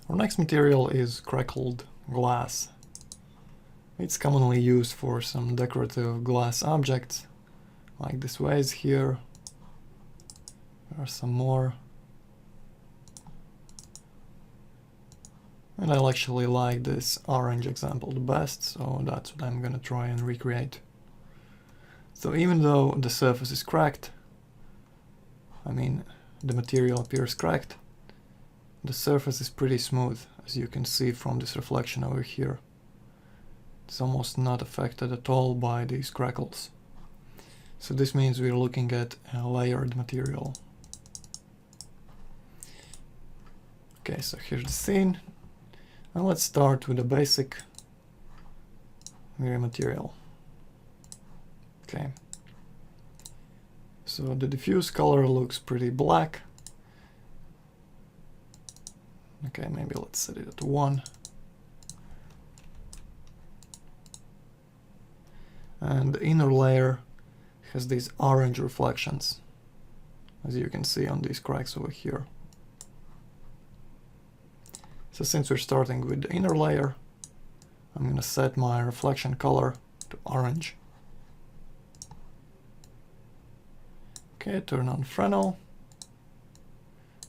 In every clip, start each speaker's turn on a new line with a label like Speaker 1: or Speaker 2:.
Speaker 1: Our next material is crackled glass. It's commonly used for some decorative glass objects, like this vase here. There are some more. And I actually like this orange example the best, so that's what I'm gonna try and recreate. So even though the surface is cracked, I mean the material appears cracked, the surface is pretty smooth, as you can see from this reflection over here. It's almost not affected at all by these crackles. So this means we're looking at a layered material. Okay, so here's the scene. And let's start with a basic Vray material. Okay. So the diffuse color looks pretty black. Okay, maybe let's set it at 1. And the inner layer has these orange reflections, as you can see on these cracks over here. So since we're starting with the inner layer, I'm going to set my reflection color to orange. Okay, turn on Fresnel.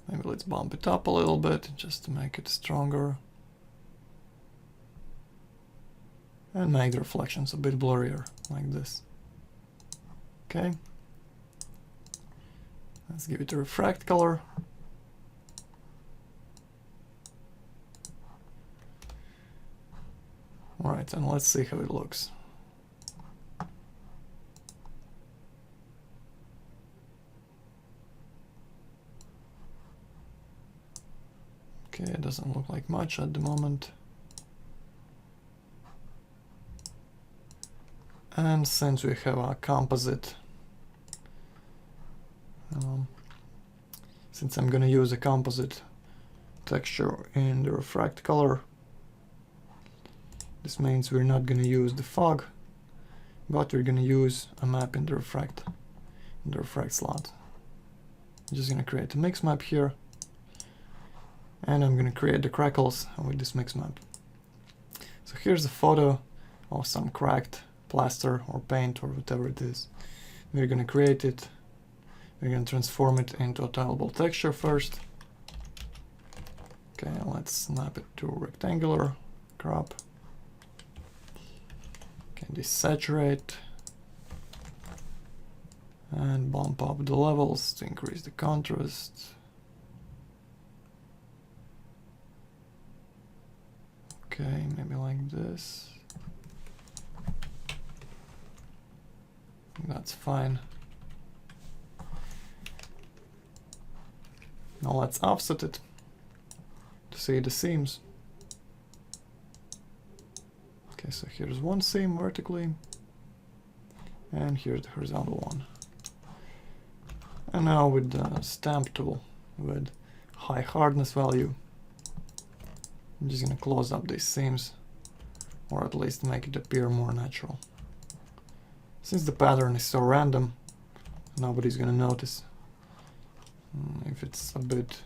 Speaker 1: Maybe let's bump it up a little bit just to make it stronger. And make the reflections a bit blurrier, like this. Okay. Let's give it a refract color. Alright, and let's see how it looks. Okay, it doesn't look like much at the moment. And since we have a composite, since I'm going to use a composite texture in the refract color, this means we're not going to use the fog, but we're going to use a map in the refract slot. I'm just going to create a mix map here, and I'm going to create the crackles with this mix map. So here's a photo of some cracked plaster or paint or whatever it is. We're going to create it. We're going to transform it into a tileable texture first. Okay, let's snap it to rectangular, crop. Okay, desaturate and bump up the levels to increase the contrast. Okay, maybe like this. That's fine. Now let's offset it to see the seams. Okay, so here's one seam vertically, and here's the horizontal one. And now with the stamp tool with high hardness value, I'm just going to close up these seams, or at least make it appear more natural. Since the pattern is so random, nobody's going to notice if it's a bit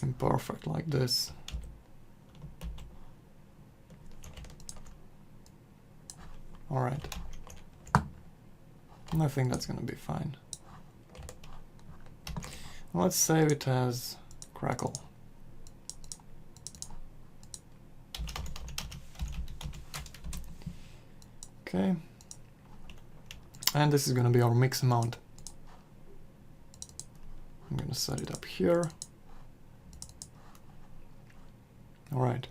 Speaker 1: imperfect like this. Alright. I think that's going to be fine. Let's save it as crackle. Okay. And this is going to be our mix amount. I'm going to set it up here. Alright.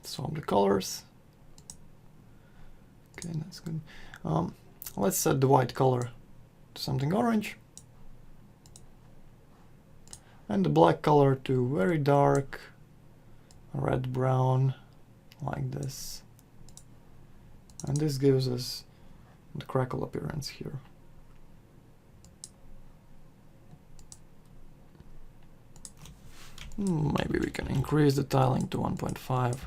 Speaker 1: Swap the colors. Okay, that's good. Let's set the white color to something orange. And the black color to very dark red-brown, like this. And this gives us the crackle appearance here. Maybe we can increase the tiling to 1.5.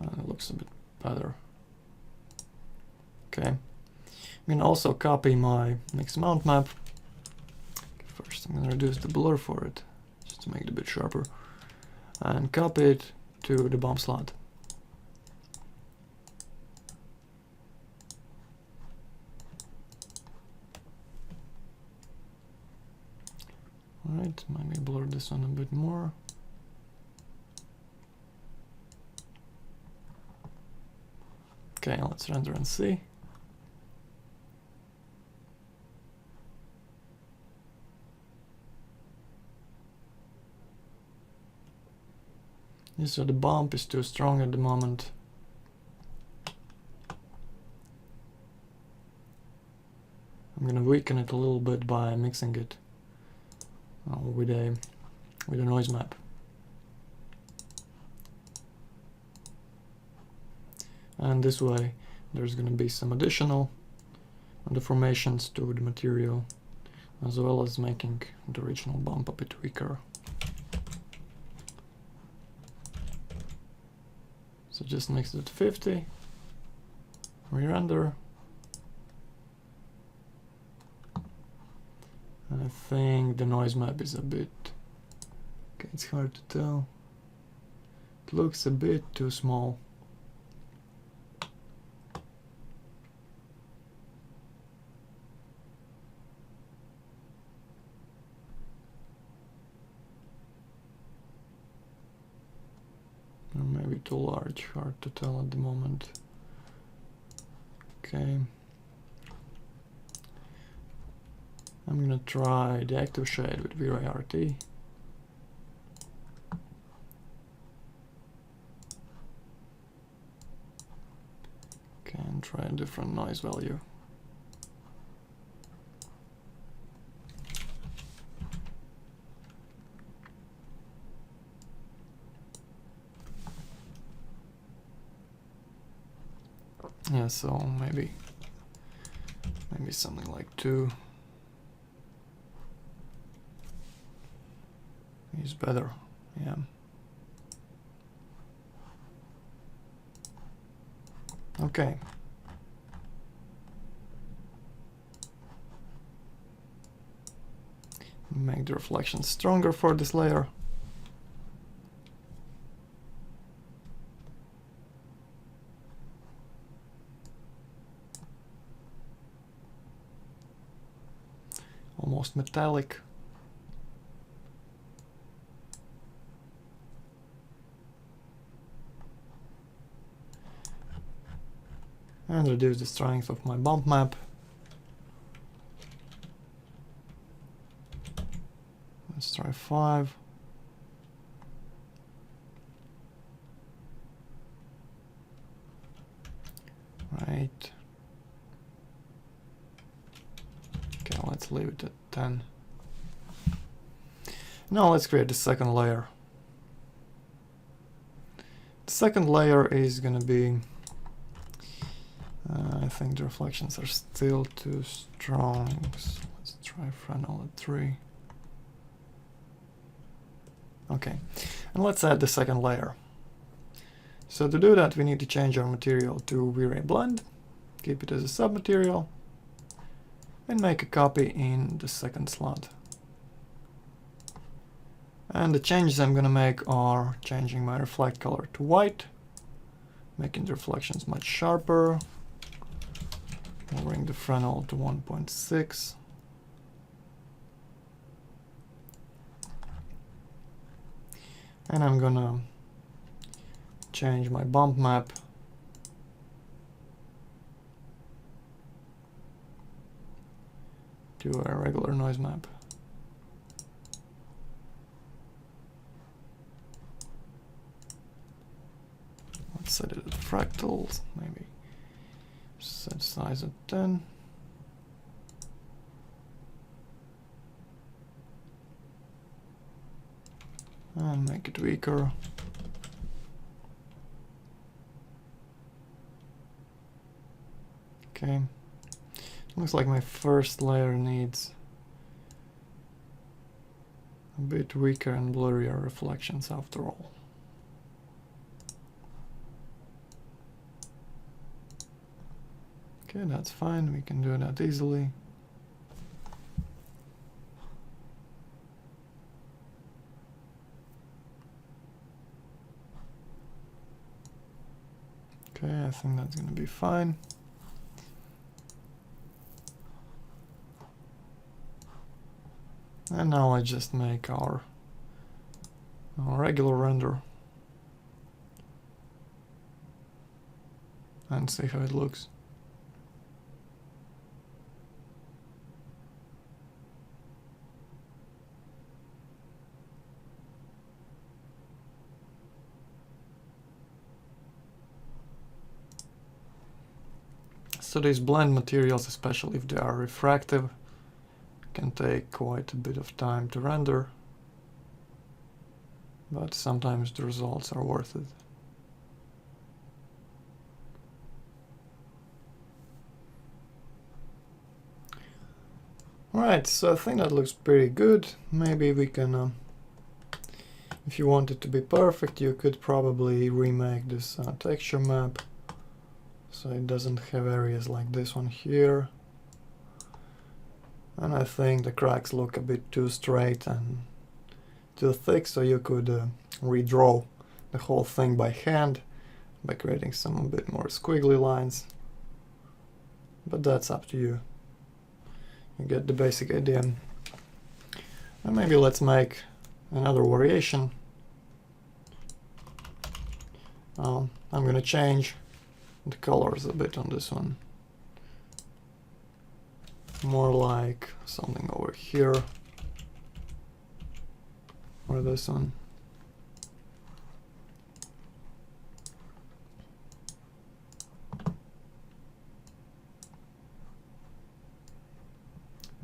Speaker 1: It looks a bit better. Okay. I'm going to also copy my mix mount map. First, I'm gonna reduce the blur for it, just to make it a bit sharper, and copy it to the bump slot. Alright, maybe blur this one a bit more. Okay, let's render and see. So the bump is too strong at the moment. I'm gonna weaken it a little bit by mixing it with a noise map. And this way there's gonna be some additional deformations to the material, as well as making the original bump a bit weaker. So just mix it at 50, re-render. And I think the noise map is a bit, okay, it's hard to tell. It looks a bit too small. Or maybe too large, hard to tell at the moment. Okay. I'm gonna try the active shade with Vray RT. Okay, and try a different noise value. Yeah, so maybe something like 2 is better. Yeah. Okay. Make the reflection stronger for this layer. Almost metallic. And reduce the strength of my bump map. Let's try 5. Right. Okay, let's leave it at 10. Now let's create the second layer. The second layer is gonna be, I think the reflections are still too strong, so let's try Fresnel at 3. Okay, and let's add the second layer. So to do that, we need to change our material to Vray blend, keep it as a submaterial, and make a copy in the second slot. And the changes I'm gonna make are changing my reflect color to white, making the reflections much sharper, lowering the Fresnel to 1.6. And I'm gonna change my bump map to a regular noise map. Let's set it at fractals, maybe set size at 10. And make it weaker. Okay. Looks like my first layer needs a bit weaker and blurrier reflections after all. Okay, that's fine. We can do that easily. Okay, I think that's gonna be fine. And now let's just make our regular render and see how it looks. So these blend materials, especially if they are refractive, can take quite a bit of time to render, but sometimes the results are worth it. Alright, so I think that looks pretty good. Maybe we can, if you want it to be perfect, you could probably remake this texture map so it doesn't have areas like this one here. And I think the cracks look a bit too straight and too thick, so you could redraw the whole thing by hand by creating some a bit more squiggly lines. But that's up to you. You get the basic idea. And maybe let's make another variation. I'm gonna change the colors a bit on this one. More like something over here, or this one.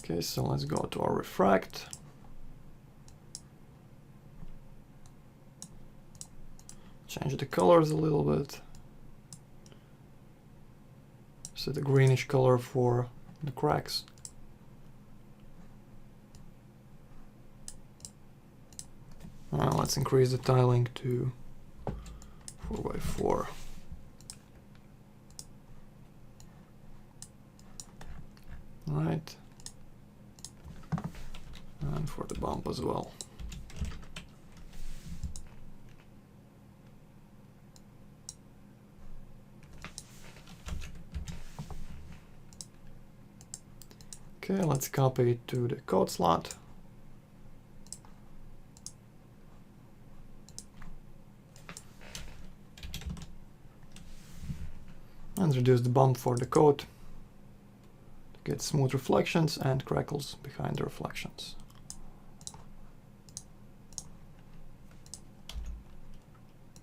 Speaker 1: Okay, so let's go to our refract. Change the colors a little bit. Set a greenish color for the cracks. Let's increase the tiling to 4x4. Right. And for the bump as well. Okay, let's copy it to the code slot. And reduce the bump for the code to get smooth reflections and crackles behind the reflections.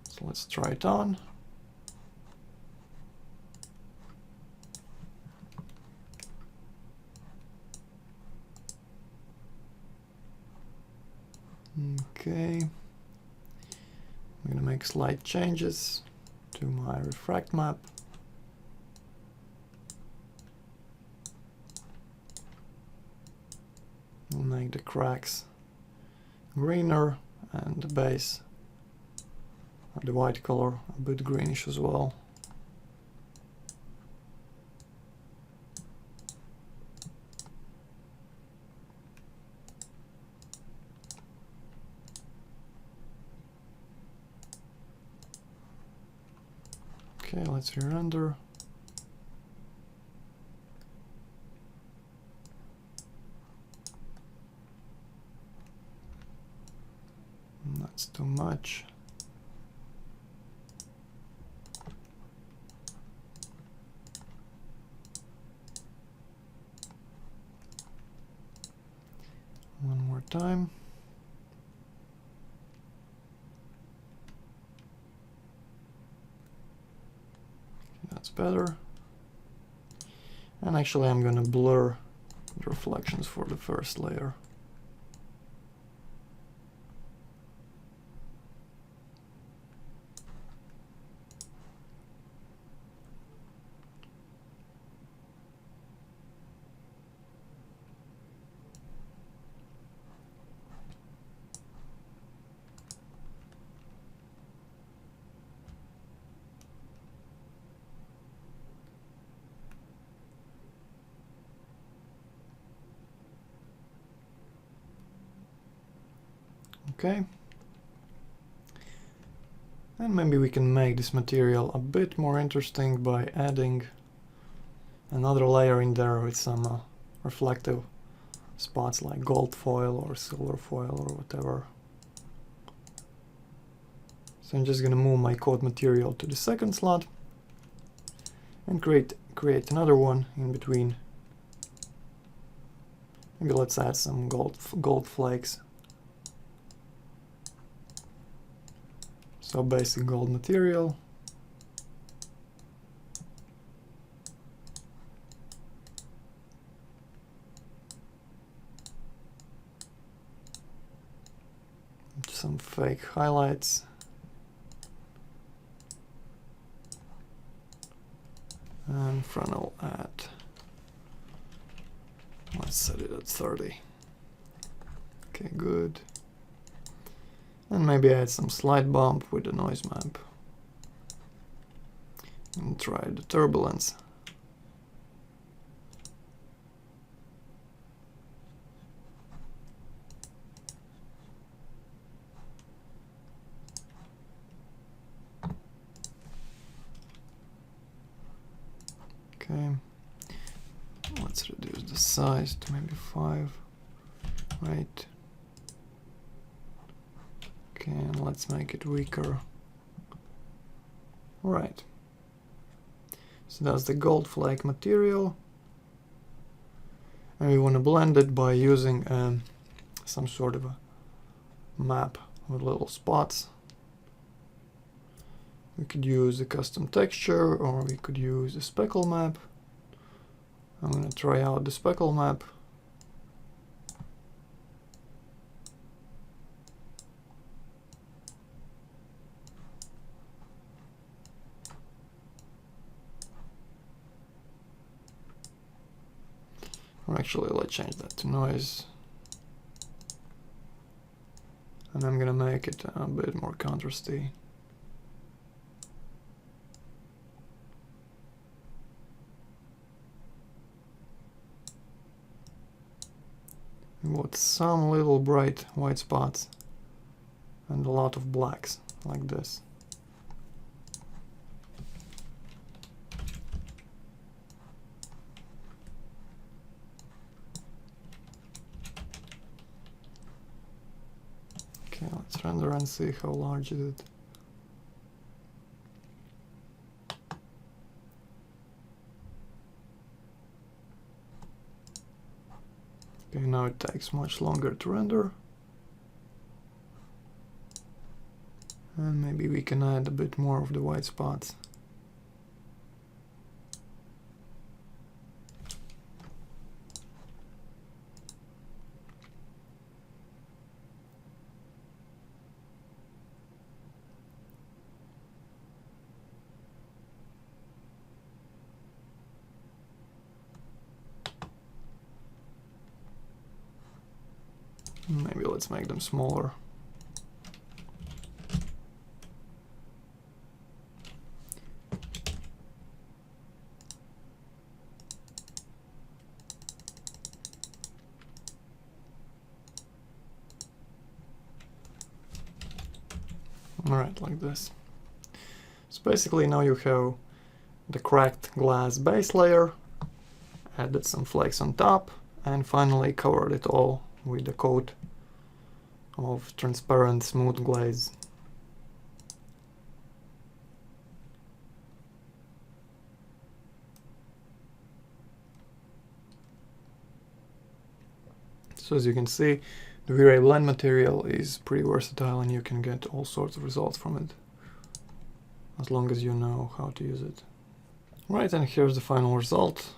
Speaker 1: So let's try it on. Okay, I'm gonna make slight changes to my refract map. I'll make the cracks greener and the base, or the white color, a bit greenish as well. Okay, let's re-render. That's too much. One more time. That's better. And actually I'm gonna blur the reflections for the first layer. Okay. And maybe we can make this material a bit more interesting by adding another layer in there with some reflective spots like gold foil or silver foil or whatever. So I'm just going to move my code material to the second slot and create another one in between. Maybe let's add some gold flakes. So basic gold material. Some fake highlights. And frontal at, let's set it at 30. Okay, good. And maybe add some slide bump with the noise map. And try the turbulence. Okay, let's reduce the size to maybe 5, right? Okay, and let's make it weaker. Alright, so that's the gold flake material, and we want to blend it by using some sort of a map with little spots. We could use a custom texture, or we could use a speckle map. I'm going to try out the speckle map. Or actually, let's change that to noise. And I'm going to make it a bit more contrasty. With some little bright white spots and a lot of blacks like this. Okay, let's render and see how large is it. Okay, now it takes much longer to render. And maybe we can add a bit more of the white spots. Maybe let's make them smaller. Alright, like this. So basically now you have the cracked glass base layer, added some flakes on top, and finally covered it all with a coat of transparent smooth glaze. So as you can see, the Vray blend material is pretty versatile and you can get all sorts of results from it, as long as you know how to use it. Right, and here's the final result.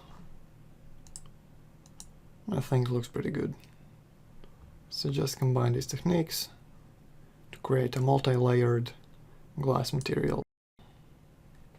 Speaker 1: I think it looks pretty good. So just combine these techniques to create a multi-layered glass material.